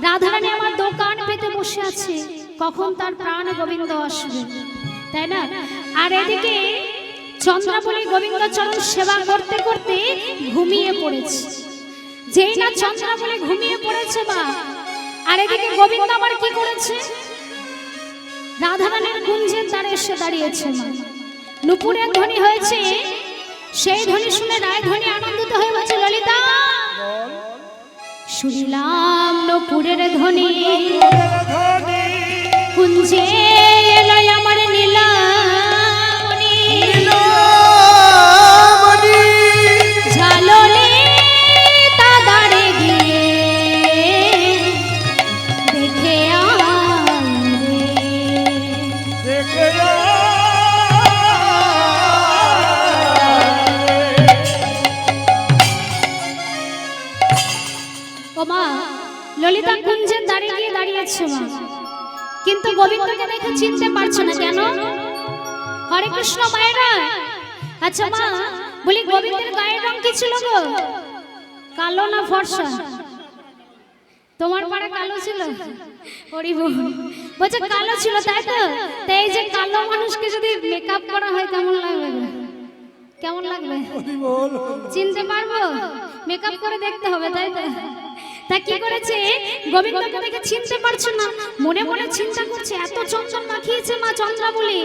রাধারানী আমার দোকান পেতে বসে আছে, কখন তার প্রাণ গোবিন্দ আসবে, তাই না? আর এদিকে চন্দ্রাবলী গোবিন্দ চরণ সেবা করতে করতে ঘুমিয়ে পড়েছে। যেই না চন্দ্রাবলী ঘুমিয়ে পড়েছে মা, আর এদিকে গোবিন্দ আবার কি করেছে? রাধারানীর কুঞ্জের দ্বারে এসে দাঁড়িয়েছে মা। নুপুরের ধ্বনি হয়েছে, সেই ধ্বনি শুনে রায়ধ্বনি আনন্দিত হয়ে বলছে, ললিতা শুনিলাম নুপুরের ধ্বনি, কুঞ্জে এলো আমার নীলামণি, ঝাললে তা দাঁড়ে গিয়ে দেখে ললিতা কুঞ্জের দ্বারে গিয়ে দাঁড়িয়েছে মা, কিন্তু গোবিন্দকে দেখে চিনতে পারছে না। কেন? হরে কৃষ্ণ মায়েরা। আচ্ছা মা, বলি গোবিন্দের গায়ের রং কি ছিল গো? কালো না ফর্সা? তোমার পাড়ে কালো ছিল? হরি বল। বলছে কালো ছিল, তাই তো? তাই এই যে কালো মানুষকে যদি মেকআপ করা হয় কেমন লাগবে? কেমন লাগবে? চিনতে পারবো? মেকআপ করে দেখতে হবে, তাই তো? তা কি করেছে? গোবিন্দকে দেখে চিনতে পারছে না, মনে মনে চিন্তা করছে, এত চঞ্চল মাখিয়েছে মা চন্দ্রাবলী,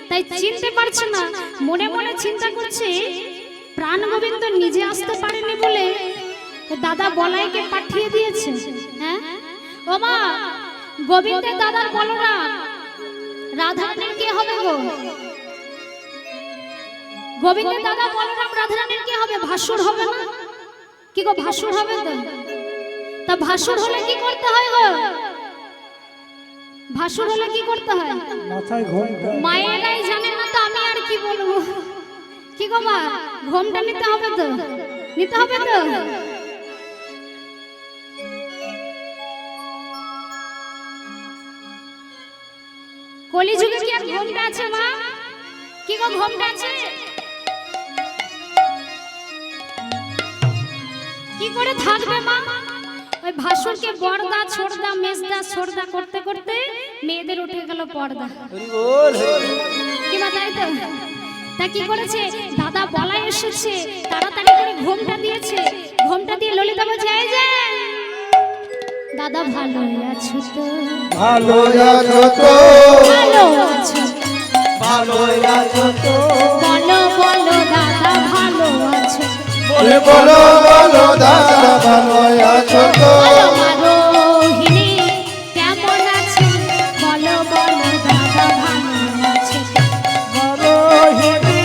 তাই চিনতে পারছে না। মনে মনে চিন্তা করছে, প্রাণ গোবিন্দ নিজে আসতে পারেনি বলে দাদা বলাইকে পাঠিয়ে দিয়েছে। হ্যাঁ ও মা, গোবিন্দের দাদার বলরাম রাধারানীর কে হবে গো? গোবিন্দের দাদা বলরাম রাধারানীর কে হবে? ভাসুর হবে না? কি গো, ভাসুর হবে তো? তা ভাসুর হলে কি করতে হয় গো? ভাসুর হলে কি করতে হয়? মাথায় ঘোমটা। মায়েরাই জানে না, তো আমি আর কি বলবো। কি গো মা, ঘোমটা নিতে হবে তো? নিতে হবে তো? কলিযুগে কি আর ঘোমটা আছে মা? কি গো, ঘোমটা আছে? কি করে থাকবে মা? ওই ভাসুরকে বর্দা ছোড়দা মেজদা ছোড়দা করতে করতে মেয়েদের উঠে গেল পর্দা। কি মা, তাই তো? তা কি করেছে? দাদা বলাই এসেছে, তাড়াতাড়ি করে ঘোমটা দিয়েছে। ঘোমটা দিয়ে ললিতা বলছে, এই যে দাদা ভালো আছো তো? ভালো আছো তো? ভালো আছো? ভালো আছো তো? বলো বলো দাদা ভালো আছো? বলে বলো বলো দাদা ভালো আছো তো? রোহিণী কেমন আছে? বলো বলো দাদা ভালো আছে? রোহিণী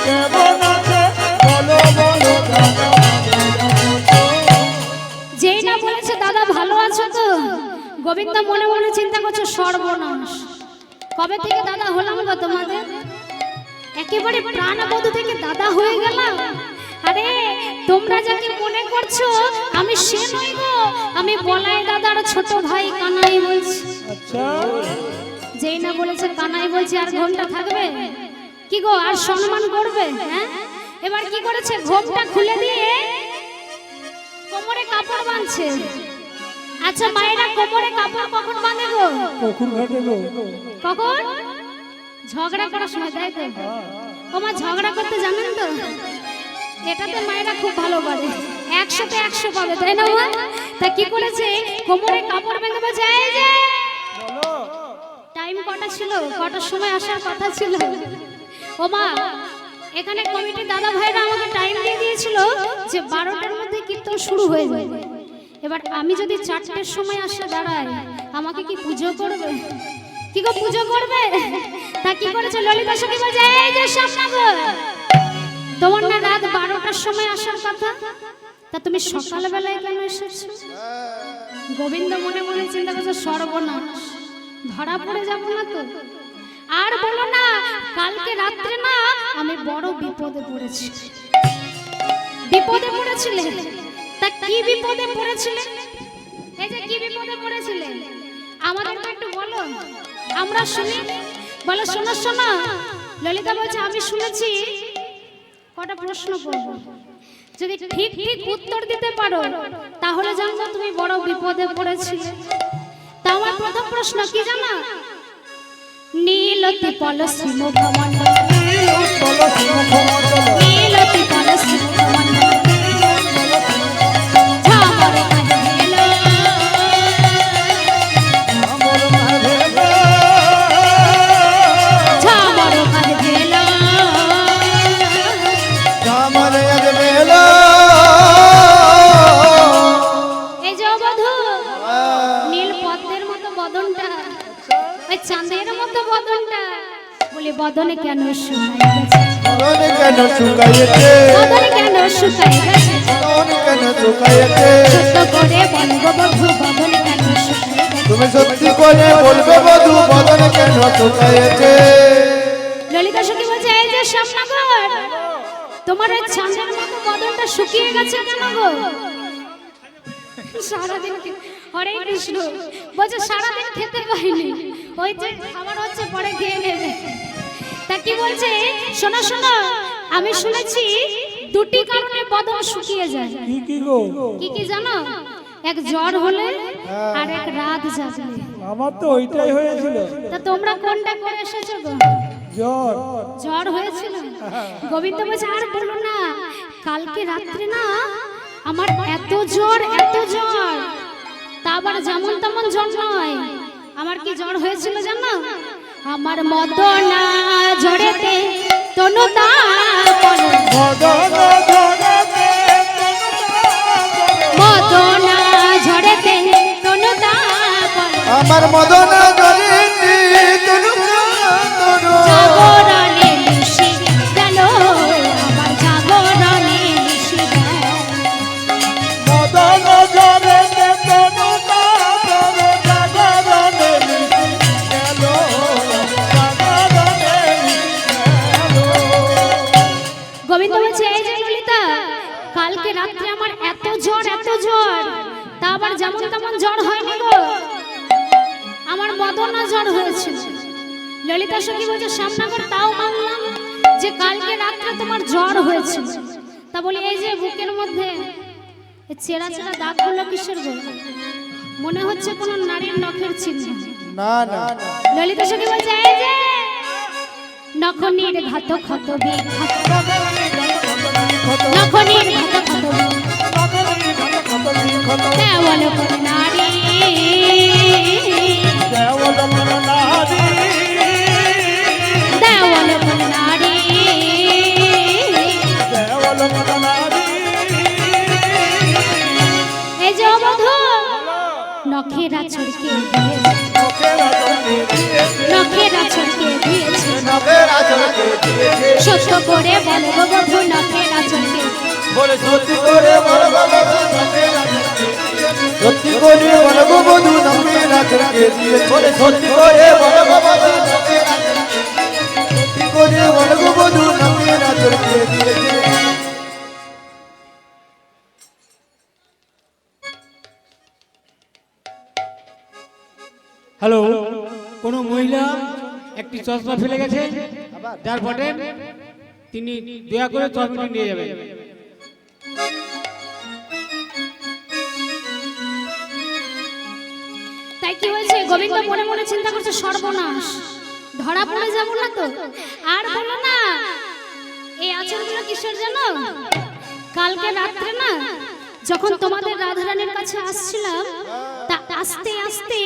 কেমন আছে? বলো বলো দাদা ভালো আছো তো? যেই না বলেছে দাদা ভালো আছো তো, গোবিন্দ মনে মনে চিন্তা করছে, সর্বনাশ, কবে থেকে দাদা হলাম গো তোমাদের? একেবারে প্রাণবধূ থেকে দাদা হয়ে গেলাম। আরে তোমরা যাকে মনে করছো আমি সে নই গো, আমি বলাই দাদার ছোট ভাই কানাই বলছি। আচ্ছা, যেই না বলেছে কানাই বলছি, আর ঘোমটা থাকবে কি গো? আর সম্মান করবে? হ্যাঁ, এবার কি করেছে? ঘোমটা খুলে দিয়ে কোমরে কাপড় বাঁধছে। আচ্ছা মায়েরা কোমরে কাপড় কখন বাঁধে গো? পুকুর ঘাটে গো। কখন? ঝগড়া করার সময়, তাই তো? ও মা, ঝগড়া করতে জানেন তো? এটাতে মায়েরা খুব ভালো পারে, 100তে 100 পাবে, তাই না মা? তা কি করেছে? কোমরে কাপড় বেঁধে বলছে, এই যে টাইম কটা ছিল, কটার সময় আসার কথা ছিল? ও মা, এখানে কমিটির দাদা ভাইরা আমাকে টাইম দিয়ে দিয়েছিল যে 12টার মধ্যে কীর্তন শুরু হয়ে যাবে। এবার আমি যদি 4টের সময় আসে দাঁড়াই, আমাকে কি পুজো করবে? কি গো, পুজো করবে? তা কি করেছে? ললিতা সখী বলছে, এই যে শ্যামনগর, তোমার না রাত 12টার সময় আসার কথা, তা তুমি সকালবেলায় কেন এসেছো? গোবিন্দ মনে মনে চিন্তা করছে, সর্বনাশ, ধরা পড়ে যাবো না তো? আর বলো না, কালকে রাত্রে না আমি বড় বিপদে পড়েছি। বিপদে পড়েছিলে? তা কি বিপদে পড়েছিলে? এই যে কি বিপদে পড়েছিলে আমাদের তো একটু বলো, আমরা শুনি। বলো, শোনো শোনো। ললিতা বলছে, আমি শুনেছি। কটা প্রশ্ন করব? যদি ঠিক ঠিক উত্তর দিতে পারো তাহলে জানবো তুমি বড় বিপদে পড়েছিলে। তা আমার প্রথম প্রশ্ন কি জানো? নীলতি পলসি মুখমণ্ডল, নীলতি পলসি মুখমণ্ডল, ঝামর কাঁধে ভেলো, ঝামর কাঁধে ভেলো, ঝামর কাঁধে ভেলো। এই যে বধূ, নীল পদ্মের মতো বদনটা, ওই চাঁদের মতো বদনটা, বলে বদনে কেন শুকাই গেছে? বদনে কেন শুকাইছে? বদনে কেন শুকাই গেছে? বদনে কেন শুকাইছে? সত্য করে বলবো বধূ, বদনে কেন শুকাই গেছে? তুমি সত্যি করে বলবে বধূ, বদনে কেন শুকাইছে? ললিতা সখী বলছে, এই যে শ্যামনগর, তোমার এই চাঁদের মতো বদনটা শুকিয়ে গেছে কেন গো? সারাদিন হরে কৃষ্ণ বলছে, সারাদিন খেতে পাইনি, ওই যে খাবার হচ্ছে পরে খেয়ে নেবে। তা কি বলছে শোনো শোনো, আমি শুনেছি দুটি কারণে বদন শুকিয়ে যায়। কি কি গো? কি কি জানো? এক জ্বর হলে আর এক রাত জাগলে। আমার তো ওইটাই হয়েছিল, তা তোমরা কোনটা করে এসেছো গো? জ্বর। জ্বর হয়েছিল? গোবিন্দ বলছে, আর বলো না, কালকে রাত্রে না আমার এত জ্বর, এত জ্বর, তা আবার যেমন তেমন জ্বর নয়। আমার কি জ্বর হয়েছিল জানো? আমার মদনা ঝড়েতে তনুদা পড়ে, মদনা ঝড়েতে তনুদা পড়ে, আমার মদনা জলেতে তনু তনু। জাগরণে নিশি গেল, আমার জাগরণে নিশি গেল। মদন জলেতে তনুটা তনু, জাগরণে নিশি গেল, জাগরণে নিশি গেল। গোবিন্দ বলছে, এই যে ললিতা, কালকে রাত্রে আমার এত জ্বর, এত জ্বর, তা আবার যেমন তেমন জ্বর হয়নি গো, আমার মদনা জ্বর হয়েছিল। ললিতা সখী বলছে, শ্যামনগর, তাও মানলাম যে কালকে রাত্রে তোমার জ্বর হয়েছিল, তা বলি এই যে বুকের মধ্যে এই চেরা চেরা দাগগুলো কিসের গো? মনে হচ্ছে কোন নারীর নখের চিহ্ন। না না ললিতা সখী বলছে, এই যে নখনির ঘাত ক্ষত বিঘাত, নখনির ঘাত ক্ষত বিঘাত, দেওয়াল করে নারী, দেওয়াল করে নারী, এই যে বধূ, নখেরা ছড়কে দিয়েছে, নখেরা ছড়কে দিয়েছে, নখেরা চলকে দিয়েছে। সত্য করে বলবো বধূ, নখেরা ছড়কে, বলে সত্যি করে বলবো বধূ, নখেরা চলকে দিয়েছে। সত্যি করে বলবো বধূ, নখেরা চলকে দিয়েছে। বলে সত্যি করে বলবো বধূ, নখেরা চলকে দিয়েছে। সত্যি করে বলবো বধূ, নখেরা চলকে দিয়েছে। হ্যালো, কোনো মহিলা একটি চশমা ফেলে গেছে, যার ফটে তিনি দয়া করে চশমাটি নিয়ে যাবেন। তাই কি হয়েছে? গোবিন্দ মনে মনে চিন্তা করছে, সর্বনাশ, ধরা পড়ে যাব না তো? আর বলো না, এই আচরণগুলো কিসের জানো? কালকে রাত্রে না যখন তোমাদের রাধারানীর কাছে আসছিলাম, তা আস্তে আস্তে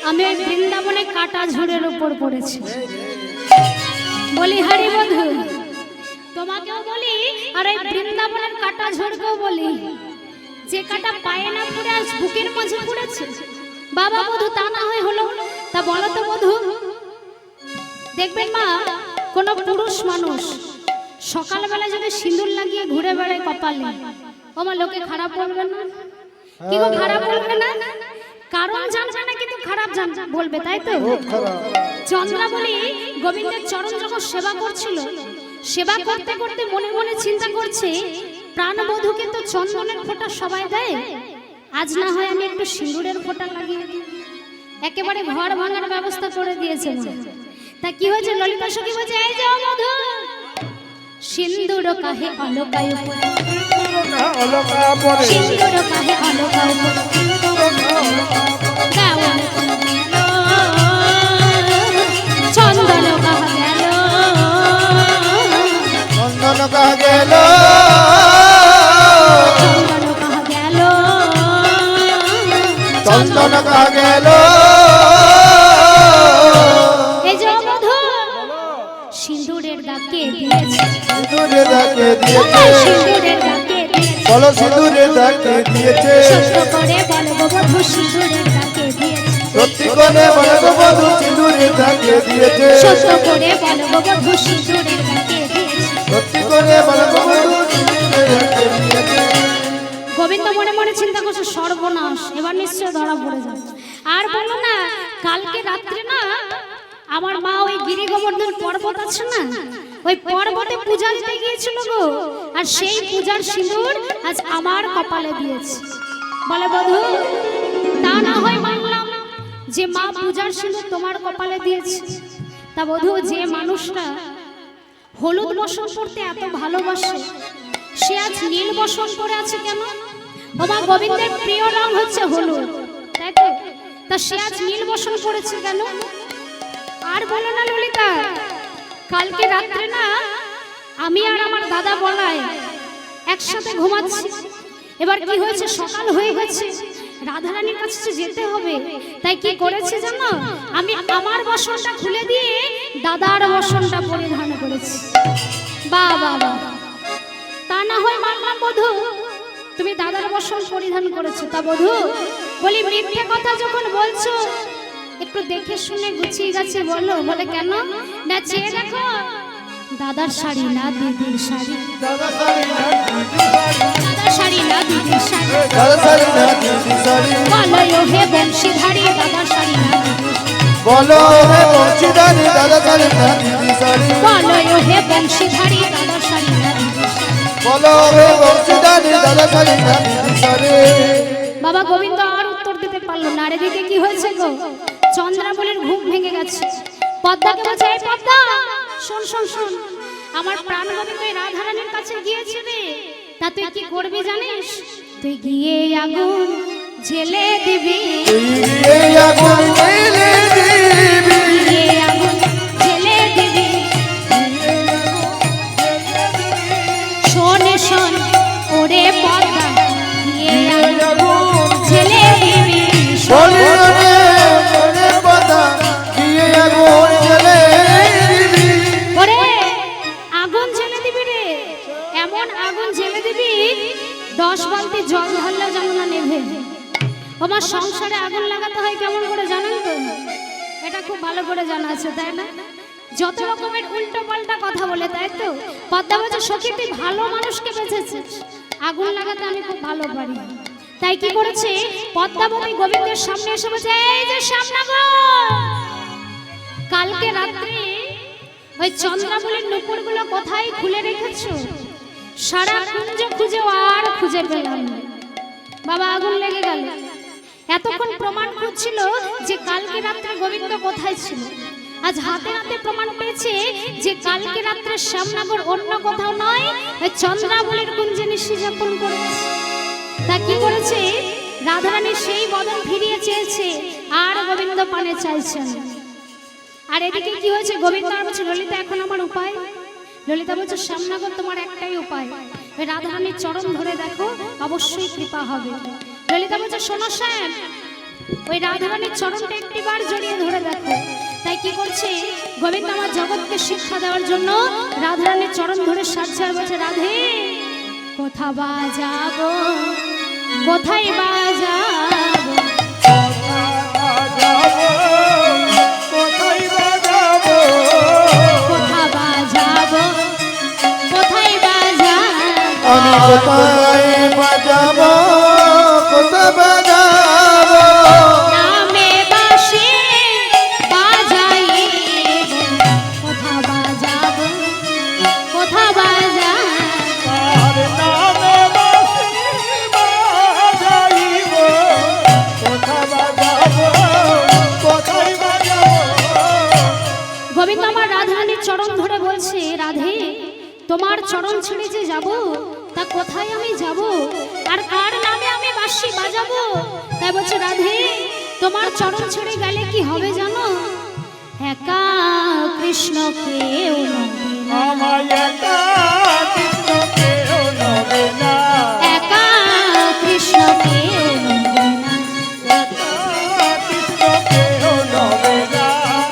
আমি ওই বৃন্দাবনে কাটা ঝোড়ের উপর পড়েছি। বলি হারি বধূ, তোমাকেও বলি আর এই বৃন্দাবনের কাটা ঝোড়কেও বলি, যে কাটা পায়ে না পড়ে আজ বুকের মাঝে পড়েছে। বাবা বধূ, তা না হয় হলো? তা বলো তো বধূ, দেখবেন মা, কোন পুরুষ মানুষ সকালবেলা যদি সিঁদুর লাগিয়ে ঘুরে বেড়ায় কপালে, ও মা, লোকে খারাপ বলবে না? কি গো, খারাপ বলবে না? কারণ জানবে না, কিন্তু খারাপ বলবে, তাই তো? চন্দ্রাবলী গোবিন্দের চরণ যখন সেবা করছিল, সেবা করতে করতে মনে মনে চিন্তা করছে, প্রাণবধূকে তো চন্দনের ফোঁটা সবাই দেয়, আজ না হয় আমি একটু সিঁদুরের ফোঁটা লাগিয়ে দিই। একেবারে ঘর ভাঙার ব্যবস্থা করে দিয়েছে। তা কি হয়েছে? ললিতা সখী বলছে, এই যে বধূ, সিন্দুর কাহে অলকায় উপরে অলকা পরে সিন্দুর কাহে অলকায় উপরে দেওয়াল চন্দন কাহা গেল চন্দন কাহা গেল চন্দন কাহা গেল চন্দন কাহা গেল এই যে বধূ সিন্দুরের দাগে দিয়েছে সিঁদুরে দাগে দিয়েছে সিন্দুরের দাগে দিয়েছে বলো সিঁদুরে দাগে দিয়েছে সত্য করে বলো গো বধূ সিন্দুরের দাগে দিয়েছে সত্যি করে বলো গো বধূ সিঁদুরে দাগে দিয়েছে সত্য করে বলো গো বধূ সিন্দুরের দাগে দিয়েছে সত্যি করে বলো গো বধূ সিঁদুরে দাগে দিয়েছে গোবিন্দ মনে মনে চিন্তা করছে সর্বনাশ এবার নিশ্চয় ধরা পড়ে যাবে আর বলো না কালকে রাত্রে না আমার মা ওই গিরি গোবর্ধন পর্বত আছে না ওই পর্বতে পূজা দিতে গিয়েছিল গো আর সেই পূজার সিঁদুর আজ আমার কপালে দিয়েছে বলে বধূ তা না হয় মানলাম যে মা পূজার সিঁদুর তোমার কপালে দিয়েছে তা বধূ যে মানুষটা হলুদ বসন করতে এত ভালোবাসে সে আজ নীল বসন করে আছে কেন বাবা গোবিন্দের প্রিয় রং হচ্ছে হলুদ তাই তো তা সে আজ নীল বসন করেছে কেন আর বলো না ললিতা কালকে রাত্রে না আমি আর আমার দাদা বলাই একসাথে ঘুমাচ্ছি এবার কি হয়েছে সকাল হয়ে গেছে রাধারানীর কাছে যেতে হবে তাই কি করেছে জানো আমি আমার বসনটা খুলে দিয়ে দাদার বসনটা পরিধান করেছি বাহ বাহ বাহ তা না হয় মানলাম বধূ তুমি দাদার বসন পরিধান করেছো তা বধূ বলি মিথ্যে কথা যখন বলছো একটু দেখে শুনে গুছিয়ে গেছে বলো বলে কেন না চেয়ে দেখো দাদার শাড়ি না দিদির শাড়ি দাদার শাড়ি না দিদির শাড়ি দাদা শাড়ি না দিদি শাড়ি বলো হে বংশীধারী দাদার শাড়ি না দিদির শাড়ি বলো হে বংশীধারী দাদা শাড়ি না দিদি শাড়ি বলো হে বংশীধারী দাদার শাড়ি না দিদির শাড়ি বলো হে বংশীধারী দাদা শাড়ি না দিদি শাড়ি বাবা গোবিন্দ আর উত্তর দিতে পারলো না আর এদিকে কি হয়েছে গো চন্দ্রাবলীর ঘুম ভেঙে গেছে পদ্মাকে বলছে এই পদ্মা শোন শোন শোন আমার প্রাণ গোবিন্দ এই রাধারানীর কাছে গিয়েছে রে তা তুই কি করবি জানিস তুই গিয়ে আগুন জ্বেলে দিবি গিয়ে আগুন জ্বেলে দিবি গিয়ে আগুন জ্বেলে দিবি শোন শোন ওরে পদ্মা গিয়ে আগুন জ্বেলে দিবি বলি রে ওরে পদ্মা গিয়ে আগুন জ্বেলে দিবি ওরে আগুন জ্বেলে দিবি রে এমন আগুন জ্বেলে দিবি 10 বালতি জল ঢাললেও যেন না নেভে আমার সংসারে আগুন লাগাতে হয় কেমন করে জানেন তো এটা খুব ভালো করে জানা আছে তাই না যত রকমের উল্টো পাল্টা কথা বলে তাই তো পদ্মা বলছে সখী তুই ভালো মানুষকে বেঁচেছিস আগুন লাগাতে আমি খুব ভালো পারি তাই কি করেছে পদ্মাবতী গোবিন্দের সামনে এসে বলছে এই যে শ্যামনগর কালকে রাত্রে ওই চন্দ্রাবলীর নুপুরগুলো কোথায় খুলে রেখেছো সারা কুঞ্জ খুঁজে আর খুঁজে পেলাম না বাবা আগুন লেগে গেল এতক্ষণ প্রমাণ খুঁজছিল যে কালকে রাত্রে গোবিন্দ কোথায় ছিল আজ হাতে হাতে প্রমাণ পেয়েছে যে কালকে রাত্রে শ্যামনগর অন্য কোথাও নয় ওই চন্দ্রাবলীর কুঞ্জে নিশি যাপন করেছে তা কি করেছে রাধারানী সেই বদন ফিরিয়ে চেয়েছে আর গোবিন্দ পানে চাইছেন আর এদিকে কি হয়েছে গোবিন্দ আর বলছে ললিতা এখন আমার উপায় ললিতা বলছে শ্যামনগর তোমার একটাই উপায় ওই রাধারানীর চরণ ধরে দেখো অবশ্যই কৃপা হবে ললিতা বলছে শোনো শ্যাম ওই রাধারানীর চরণটা একটিবার জড়িয়ে ধরে দেখো তাই কি করছে গোবিন্দ আমার জগৎকে শিক্ষা দেওয়ার জন্য রাধারানীর চরণ ধরে সাজছে আর বলছে রাধে কোথা বাজাবো কোথায় বাজাবো কোথা বাজাবো কোথায় বাজাবো আমি কোথায় বাজাবো কোথা বাজাবো নামে বাসে বাজাই কোথা বাজাবো কোথা বাজাবো তোমার চরণ ছেড়ে যে যাব, তা কোথায় আমি যাব, আর কার নামে আমি বাঁশি বাজাবো? তাই বলছে রাধে, তোমার চরণ ছেড়ে গেলে কি হবে জানো? একা কৃষ্ণ কেউ নবে না, আমায় একা কৃষ্ণ কেউ নবে না, একা কৃষ্ণ কেউ নবে না, একা কৃষ্ণ কেউ নবে না।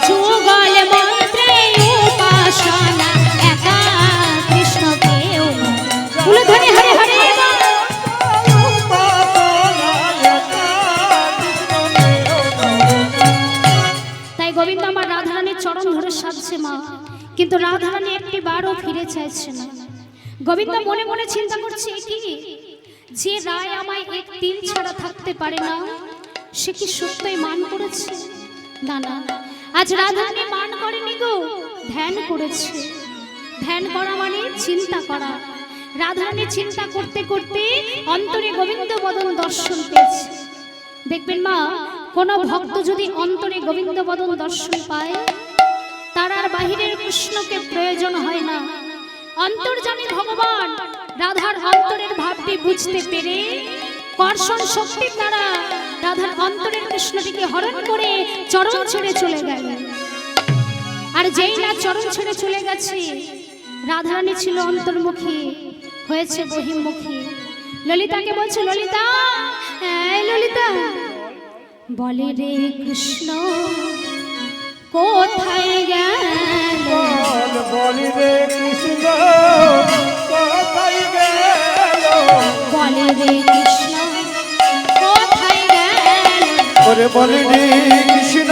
যুগল মন্ত্রে উপাসনা, একা কৃষ্ণ কেউ নবে না। কুলধ্বনি হরে হরে বল। তাই গোবিন্দ আমার রাধারানীর চরণ ধরে সাজছে মা, কিন্তু রাধারানী একটি বারও ফিরে চাইছে না। গোবিন্দ মনে মনে চিন্তা করছে, কি যে রায় আমায় এক দিন ছাড়া থাকতে পারে না, সে কি সত্যই মান করেছে? না না, আজ রাধারানী মান করেনি গো, ধ্যান করেছে। ধ্যান করা মানে চিন্তা করা। রাধারানী চিন্তা করতে করতে অন্তরে গোবিন্দ বদন দর্শন পেয়েছে। দেখবেন মা, কোন ভক্ত যদি অন্তরে গোবিন্দ বদন দর্শন পায়, তার আর বাহিরের কৃষ্ণকে প্রয়োজন হয় না। অন্তর্যামী ভগবান রাধার অন্তরের ভাবটি বুঝতে পেরে কর্ষণ শক্তির দ্বারা রাধার অন্তরের কৃষ্ণটিকে হরণ করে চরণ ছেড়ে চলে গেল। আর যেই না চরণ ছেড়ে চলে গেছে, রাধারানী ছিল অন্তর্মুখী, হয়েছে বহির্মুখী। ললিতাকে বলছে, ললিতা, এই ললিতা, বলে রে কৃষ্ণ কোথায় গেল? বলি রে কৃষ্ণ কোথায় গেল? বলে রে কৃষ্ণ কোথায় গেল? ওরে বলিনি কৃষ্ণ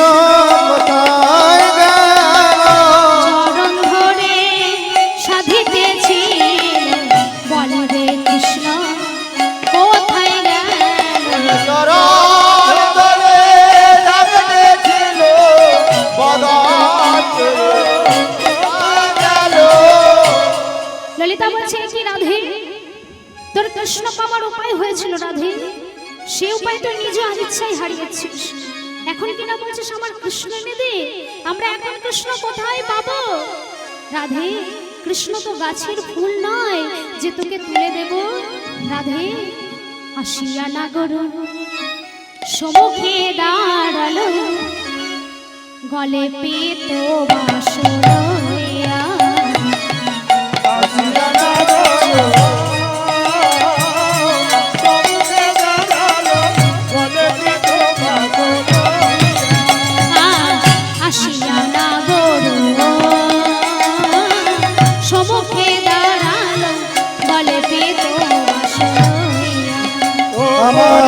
কোথায় গেল? চরণ ধরে সাধিতেছিল, বলে রে কৃষ্ণ কোথায় গেল? চরণ ধরে সাধিতেছিল, বদন কোথায় গেল? ললিতা বলছে, কি রাধে, তোর কৃষ্ণ পাওয়ার উপায় হয়েছিল রাধে, সে উপায় তুই নিজে অনিচ্ছায় হারিয়েছিস। এখন কিনা বলছিস আমার কৃষ্ণ এনে দে, আমরা এখন কৃষ্ণ কোথায় পাবো? রাধে, কৃষ্ণ তো গাছের ফুল নয় যে তোকে তুলে দেব। রাধে, আসিয়া নাগর সমুখে দাঁড়ালো, গলে পেত বাসর হইয়া। আসিয়া নাগর সমুখে দাঁড়ালো, গলে পেত বাসর হইয়া। আমার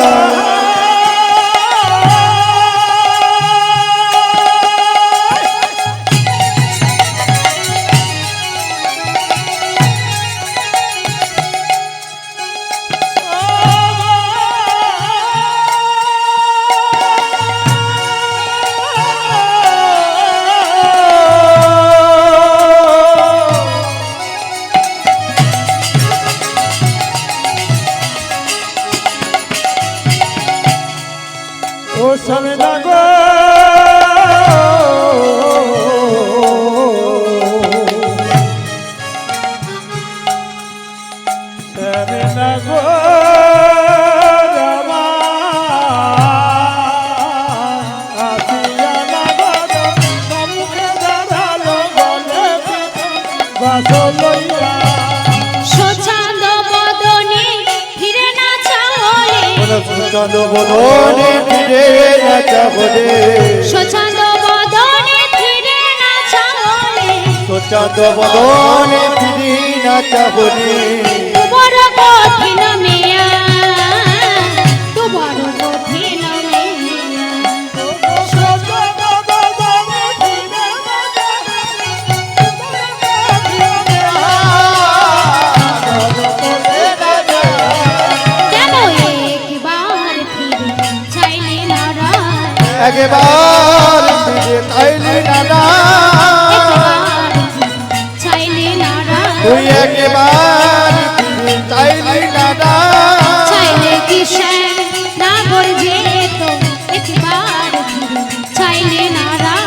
ও স্বামী নাগো স্বামী নাগো রামা আসিয়া নাগো সম্মুখে দাঁড়ালো, বলে বাসো লইয়া। সোচাঁদ বদনে ফিরে না চাহলে, চন্দ বদনে ফিরে না চাবলে, সোচাঁদ বদনে ফিরে না চাহলে, চন্দ বদনে ফিরি না চাবলে। তোমার কঠিন মেয়া, তোমার কঠিন মেয়া। কেন একবার ফিরে চাইলে না রায়, একবার ফিরে তাইলে না, একবার ফিরে চাইলে না রায়। তুই একবার ফিরে তাইলে না, চাইলে কি শ্যাম নাগর যেত, একবার ফিরে চাইলে না রায়।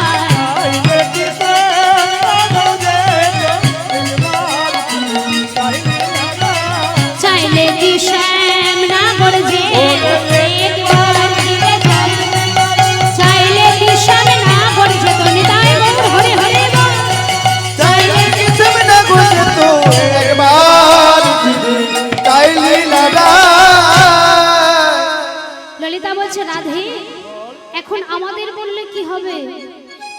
রাধে এখন আমাদের বললে কি হবে?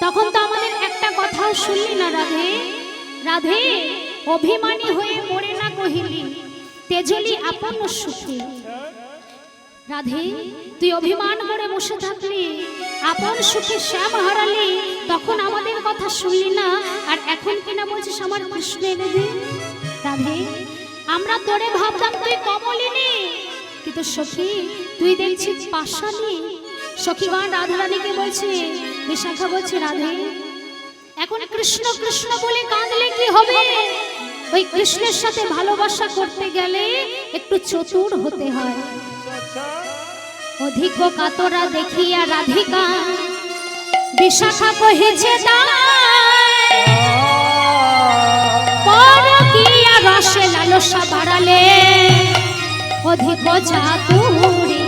তখন তো আমাদের একটা কথাও শুনলি না রাধে। রাধে অভিমানী হয়ে মরে না কহিলি তেজলি আপন সুখে। রাধে তুই অভিমান করে বসে থাকলি, আপন সুখে শ্যাম হারালি, তখন আমাদের কথা শুনলি না, আর এখন কিনা বলছিস আমার কৃষ্ণ এনে দে। রাধে আমরা তোরে ভাবতাম তুই কমলিনী, কিন্তু সখী তুই দেখছিস পাশানি। সখীগণ রাধারানীকে বলছে, বিশাখা বলছে রাধে এখন কৃষ্ণ কৃষ্ণ বলে কাঁদলে কি হবে? ওই কৃষ্ণের সাথে ভালোবাসা করতে গেলে একটু চতুর হতে হয়। অধিক কাতরা দেখিয়া রাধিকা বিশাখা কহেছে পরকীয়া রসে লালসা বাড়ালে অধিক চাতুরে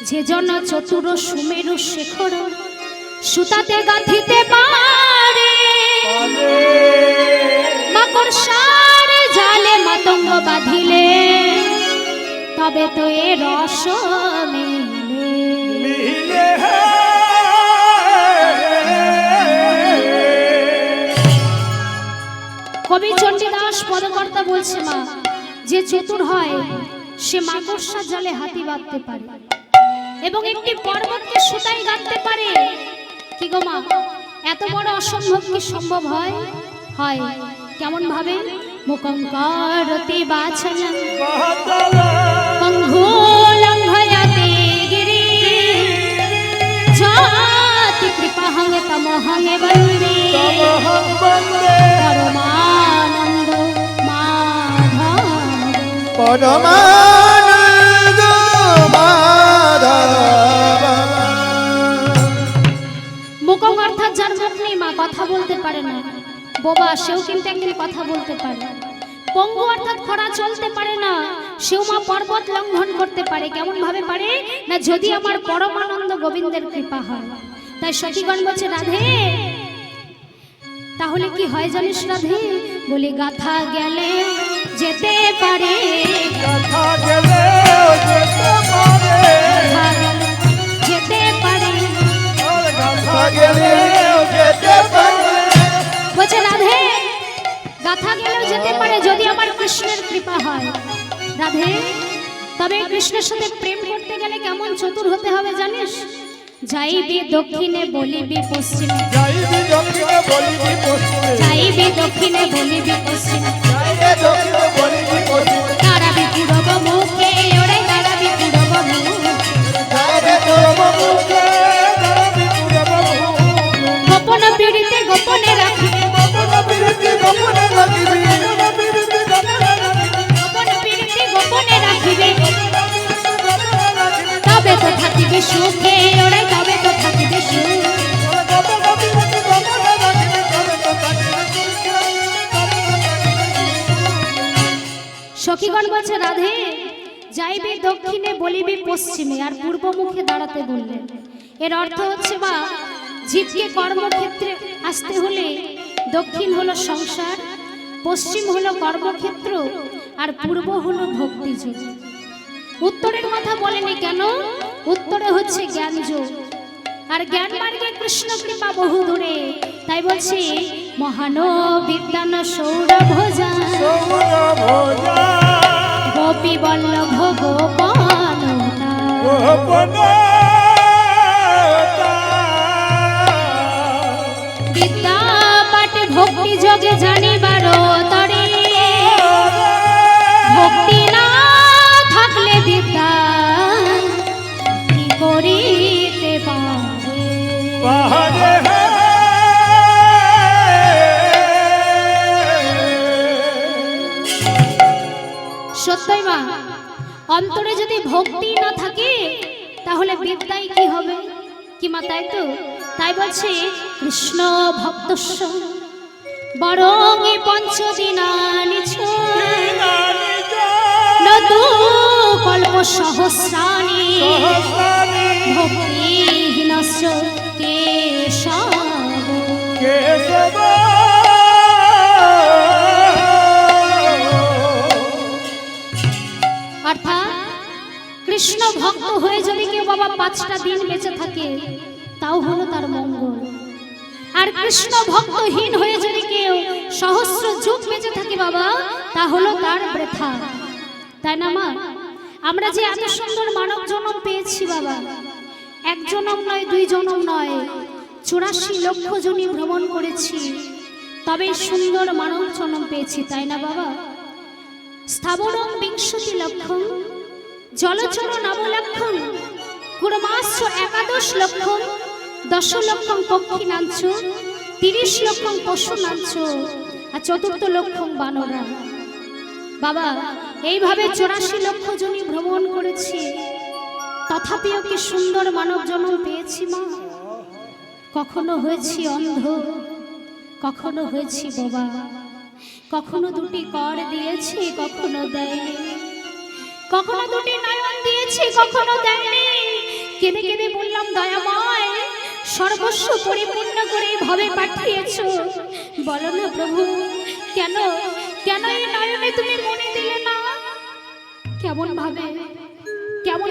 যে জন চতুর সুমেরু শেখর সুতাতে গাঁথিতে পারে, মাকড়সার জালে মাতঙ্গ বাঁধিলে তবে তো এ রস মিলে। কবি চণ্ডীদাস পদকর্তা বলছে মা, যে চতুর হয় সে মাকড়সার জালে হাতি বাঁধতে পারে এবং একটি পর্বতকে সুতায় গাঁথতে পারে। কি গো মা, এত বড় অসম্ভব কি সম্ভব হয়? হয় কেমন ভাবে? মুকঙ্করতি বাছনং পঙ্গুলং ভয়াতে গিরি জাতি কৃপাহং তমহং বন্দে পরমানন্দ মাধব। পরমানন্দ মাধব। মুকং অর্থাৎ যার মুখ নেই মা, কথা বলতে পারে না, বোবা, সেও কিন্তু একদিন কথা বলতে পারে। পঙ্গু অর্থাৎ খরা চলতে পারে না, সেও মা পর্বত লঙ্ঘন করতে পারে। কেমন ভাবে পারে না? যদি আমার পরমানন্দ গোবিন্দের কৃপা হয়। তাই সখীগণ বলছে রাধে তাহলে কি হয় জানিস রাধে? বলে গাথা গেলে যেতে পারে, গাথা গেলে যেতে পারে, যেতে পারে, গাথা গেলে যেতে পারে। বলছে রাধে গাথা গেলেও যেতে পারে যদি আমার কৃষ্ণের কৃপা হয়। রাধে তবে কৃষ্ণের সাথে প্রেম করতে গেলে কেমন চতুর হতে হবে জানিস? যাইবি দক্ষিণে বলিবি পশ্চিমে, যাইবি দক্ষিণে বলিবি পশ্চিমে, যাইবি দক্ষিণে বলিবি পশ্চিমে, যাইবি দক্ষিণে বলিবি পশ্চিমে, দাঁড়াবি পূরব মুখে, ওরে দাঁড়াবি পূরব মুখে, যাইবি পূরব মুখে, যাইবি পূরব মুখে। গোপন পীড়িতে গোপনে রাখিবি, গোপন পীড়িতে গোপনে রাখিবি, গোপন পীড়িতে গোপনে রাখিবি, গোপন পীড়িতে গোপনে রাখিবি, তবে তো থাকিবি সুখে, ওরে তবে তো থাকিবি সুখে। গোপন পীড়িতে গোপনে রাখিবি, তবে তো থাকিবি সুখে। সখীগণ বলছে রাধে যাইবি দক্ষিণে বলিবি পশ্চিমে, আর পূর্ব মুখে দাঁড়াতে বললেন। এর অর্থ হচ্ছে বা জীবকে কর্মক্ষেত্রে আসতে হলে দক্ষিণ হলো সংসার, পশ্চিম হলো কর্মক্ষেত্র, আর পূর্ব হলো ভক্তিযোগ। উত্তরের কথা বলেনি কেন? উত্তরে হচ্ছে জ্ঞান যোগ, আর জ্ঞান মার্গে কৃষ্ণ কৃপা বহু দূরে। তাই বলছি মহান বিদ্যান সৌরভোজা সৌরভোজা গোপী বল্লভ গোপালতা, গোপনতা বিদ্যা পাঠ ভক্তি যোগে জানিবার তরে, ভক্তি না থাকলে বিদ্যা কি করিতে পারে? পাহাড়ে সত্যই মা, অন্তরে যদি ভক্তি না থাকে তাহলে বিদ্যায় কি হবে? কি মা, তাই তো? তাই বলছে কৃষ্ণ ভক্তস্য বরং পঞ্চদিনানি নদু কল্প সহস্রাণি ভক্তিহীনস্য কেশব। কেশব কৃষ্ণ ভক্ত হয়ে যদি কেউ বাবা 5টা দিন বেঁচে থাকে তাও হলো তার মঙ্গল, আর কৃষ্ণ ভক্তহীন হয়ে যদি কেউ সহস্র যুগ বেঁচে থাকে বাবা তা হলো তার বৃথা। তাই না মা? আমরা যে এত সুন্দর মানব জন্ম পেয়েছি বাবা, 1 জন্ম নয় 2 জন্ম নয়, 84 লক্ষ জনি ভ্রমণ করেছি, তবে সুন্দর মানব জন্ম পেয়েছি। তাই না বাবা? স্থাবরং বিংশতি লক্ষং জলচর নবলক্ষং কুর্মাশ্চ 11 লক্ষং 10 লক্ষং পক্ষিনাঞ্চ 30 লক্ষং পশুনাঞ্চ আর 4 লক্ষং বানরা। বাবা এইভাবে 84 লক্ষ জনি ভ্রমণ করেছি, তথাপিও কি সুন্দর মানব জন্ম পেয়েছি মা? কখনো হয়েছি অন্ধ, কখনো হয়েছি বোবা, কখনো 2টি কর দিয়েছি কখনো দেয়নি, কখনো 2টি নয়ন দিয়েছি কখনো দেয়নি। কেঁদে কেঁদে বললাম দয়াময় সর্বস্ব পরিপূর্ণ করে ভাবে পাঠিয়েছো, বলো না প্রভু কেন কেন এই নয়নে তুমি মনে দিলে না? কেমন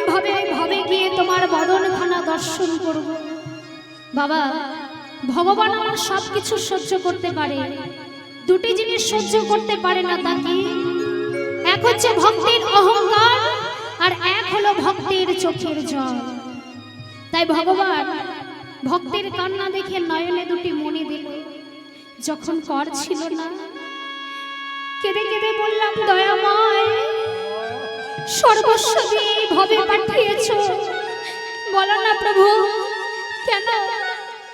ভাবে ভাবে গিয়ে তোমার বদনখানা দর্শন করব। বাবা ভগবান আমার সবকিছু সহ্য করতে পারে, 2টি জিনিস সহ্য করতে পারে না, তা কি? এক হচ্ছে ভক্তির অহংকার আর এক হলো ভক্তির চোখের জল। তাই ভগবান ভক্তের কান্না দেখে নয়নে 2টি মণি দিল, যখন কর ছিল না কেঁদে কেঁদে বললাম দয়াময় সর্বস্ব দিয়ে ভবে পাঠিয়েছো, বলো না প্রভু কেন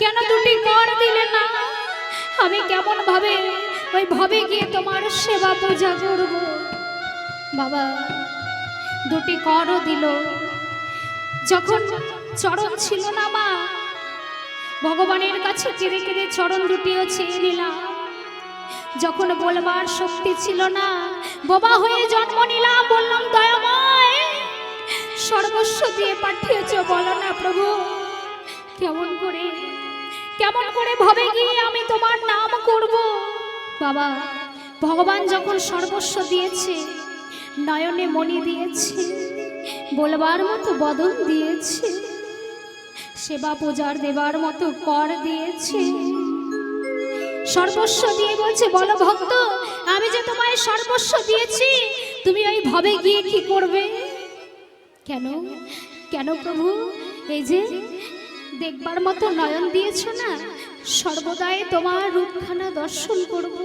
কেন 2টি কর দিলে না? আমি কেমন ভাবে ওই ভবে গিয়ে তোমার সেবা পূজা করব। বাবা 2টি করও দিল, যখন চরণ ছিল না মা ভগবানের কাছে কেঁদে কেঁদে চরণ 2টিও চেয়ে নিলাম, যখন বলবার শক্তি ছিল না বোবা হয়ে জন্ম নিলাম, বললাম দয়াময় সর্বস্ব দিয়ে পাঠিয়েছো, বলো না প্রভু কেমন করে ভাবে গিয়ে আমি তোমার নাম করব। বাবা ভগবান যখন সর্বস্ব দিয়েছে, নয়নে মণি দিয়েছে, বলবার মতো বদন দিয়েছে, সেবা পূজার দেবার মতো কর দিয়েছে, সর্বস্ব দিয়ে বলছে বলো ভক্ত আমি যে তোমায় সর্বস্ব দিয়েছি তুমি ওই ভবে গিয়ে কি করবে? কেন কেন প্রভু? এই যে দেখবার মতো নয়ন দিয়েছো না, সর্বদাই তোমার রূপখানা দর্শন করব।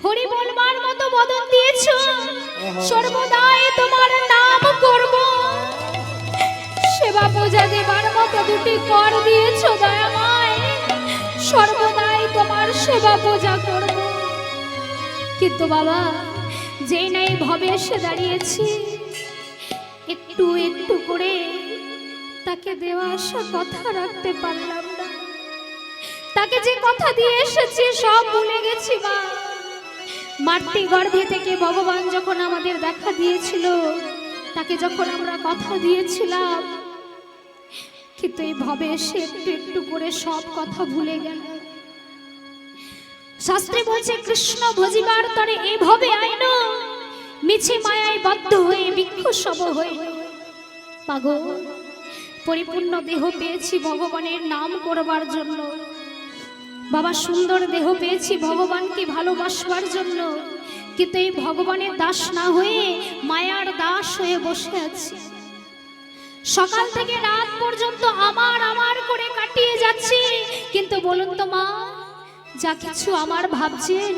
হরি বলবার মতো বদন দিয়েছো, সর্বদাই তোমার নাম করব। সেবা পূজা দেবার মতো 2টি কর দিয়েছো দয়াময়, সর্বদাই তোমার সেবা পূজা করব। কিন্তু বাবা যেই নাই ভবে এসে দাঁড়িয়েছি, একটু একটু করে তাকে দেওয়া আসা কথা রাখতে পারলাম না। তাকে যে কথা দিয়ে এসেছি সব ভুলে গেছি মা। মাতৃ গর্ভে থেকে ভগবান যখন আমাদের দেখা দিয়েছিল, তাকে যখন আমরা কথা দিয়েছিলাম, কিন্তু এই ভাবে এসে একটু একটু করে সব কথা ভুলে গেল। শাস্ত্রে বলছে কৃষ্ণ ভজিবার তরে এইভাবে আইন, মিছে মায়ায় বদ্ধ হয়ে বৃক্ষ সব হয়ে। পাগল পরিপূর্ণ দেহ পেয়েছি ভগবানের নাম করবার জন্য, বাবা সুন্দর দেহ পেয়েছি ভগবানকে ভালোবাসবার জন্য, কিন্তু এই ভগবানের দাস না হয়ে মায়ার দাস হয়ে বসে আছি। সকাল থেকে রাত পর্যন্ত আমার আমার করে কাটিয়ে যাচ্ছি, কিন্তু বলুন তো মা যা কিছু আমার ভাবছেন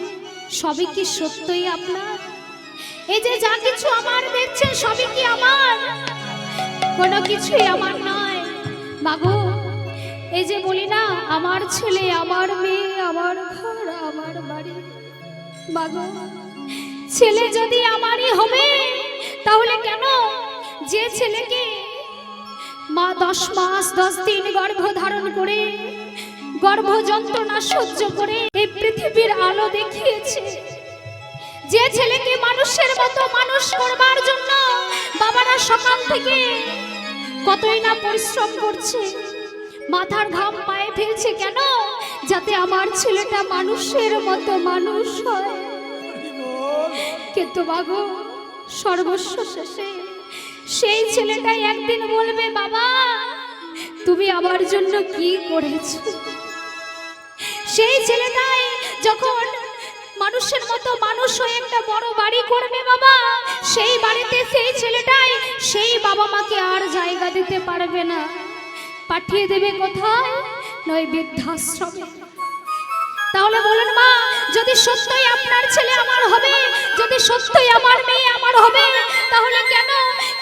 সবই কি সত্যই আপনার? এই যে যা কিছু আমার দেখছেন সবই কি আমার? কোনো কিছুই আমার নয় মাগো। এই যে বলি না আমার ছেলে আমার মেয়ে আমার ঘর আমার বাড়ি, মাগো ছেলে যদি আমারই হবে তাহলে কেন যে ছেলেকে মা 10 মাস 10 দিন গর্ভ ধারণ করে গর্ভ যন্ত্রণা সহ্য করে এই পৃথিবীর আলো দেখিয়েছে, যে ছেলেকে মানুষের মতো মানুষ করবার জন্য বাবারা সকাল থেকে কতই না পরিশ্রম করছে, মাথার ঘাম পায়ে ফেলছে, কেন? যাতে আমার ছেলেটা মানুষের মতো মানুষ হয়। কিন্তু মাগো সর্বস্ব শেষে সেই ছেলেটাই একদিন বলবে, বাবা তুমি আমার জন্য কি করেছো। সেই ছেলেটাই যখন মানুষের মতো মানুষ হয়ে একটা বড় বাড়ি করবে বাবা, সেই বাড়িতে সেই ছেলেটাই সেই বাবা মাকে আর জায়গা দিতে পারবে না, পাঠিয়ে দেবে কোথায়, নয় বৃদ্ধাশ্রমে। তাহলে বলুন মা, যদি সত্যই আপনার ছেলে আমার হবে, যদি সত্যই আমার মেয়ে আমার হবে, তাহলে কেন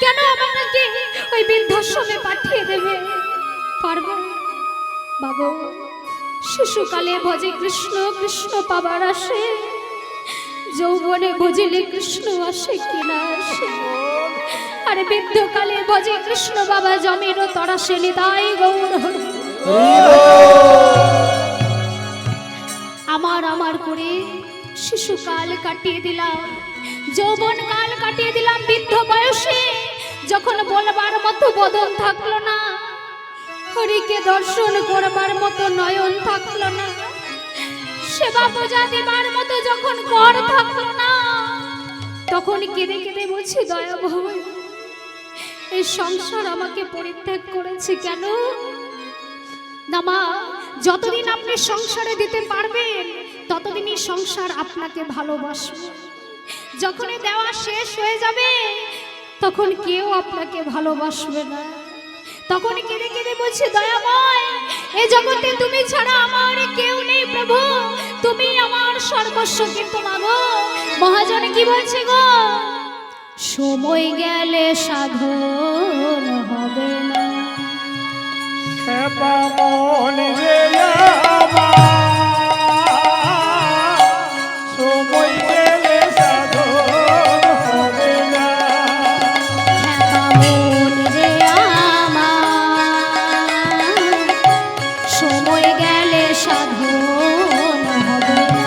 কেন আমাকে ওই বৃদ্ধাশ্রমে পাঠিয়ে দেবে? পারবে বাবু? শিশুকালে ভজে কৃষ্ণ, কৃষ্ণ পাবার আসে, যৌবনে ভজিলে কৃষ্ণ আসে কিনা আসে। আর বৃদ্ধকালে ভজে কৃষ্ণ বাবা জমির তরাসে নিতাই গৌর হরি। আমার করে শিশুকাল কাটিয়ে দিলাম, যৌবন কাল কাটিয়ে দিলাম, বৃদ্ধ বয়সে যখন বলবার মতো বদন থাকলো না, হরিকে দর্শন করবার মতো নয়ন থাকলো না, সেবা পূজা দেবার মতো যখন কর থাকলো না, তখন কেঁদে কেঁদে বলছি, দয়া ভগবান এই সংসার আমাকে পরিত্যাগ করেছে কেন? না মা, যতদিন আপনি সংসারে দিতে পারবেন ততদিনই সংসার আপনাকে ভালোবাসবে। যখনই দেওয়া শেষ হয়ে যাবে তখন কেউ আপনাকে ভালোবাসবে না। তখন কেঁদে কেঁদে বলছি, দয়াময় এই জগতে তুমি ছাড়া আমার কেউ নেই প্রভু, তুমি আমার সর্বস্ব। কিন্তু মাগো মহাজন কি বলছে গো, সময় গেলে সাধন হবে না। মন রে আমার, সময় গেলে সাধন হবে না। মন রে আমার, সময় গেলে সাধন হবে না।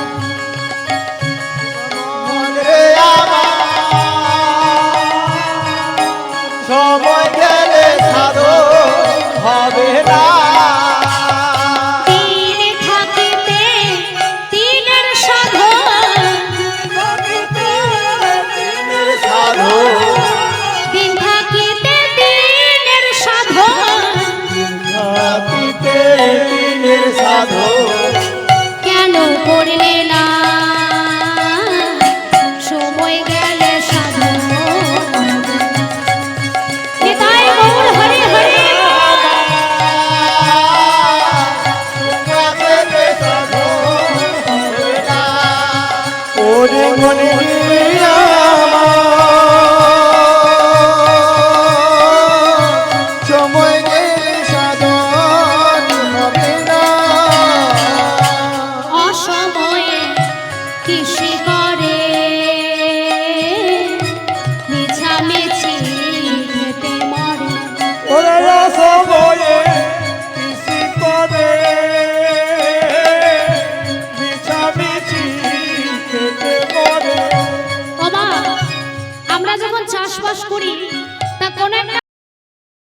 মন রে আমার, সময় গেলে সাধন হবে না। দিন থাকিতে দিনের সাধন, দিনের সাধন, দিন থাকিতে দিনের সাধন, রাতিতে দিনের সাধন, কেন করলে না সময় গেলে সাধন হবে না। নিতাই গৌর হরি হরি। রাতিতে সাধন হবে না। ওরে মন রে আমার, সময় গেলে সাধন হবে না। অসময়ে কৃষি করে মিছামিছি খেতে মরে। ওরে সময়ে কৃষি করে মিছামিছি খেতে মরে। ওমা, আমরা যখন চাষবাস করি তা কোনো একটা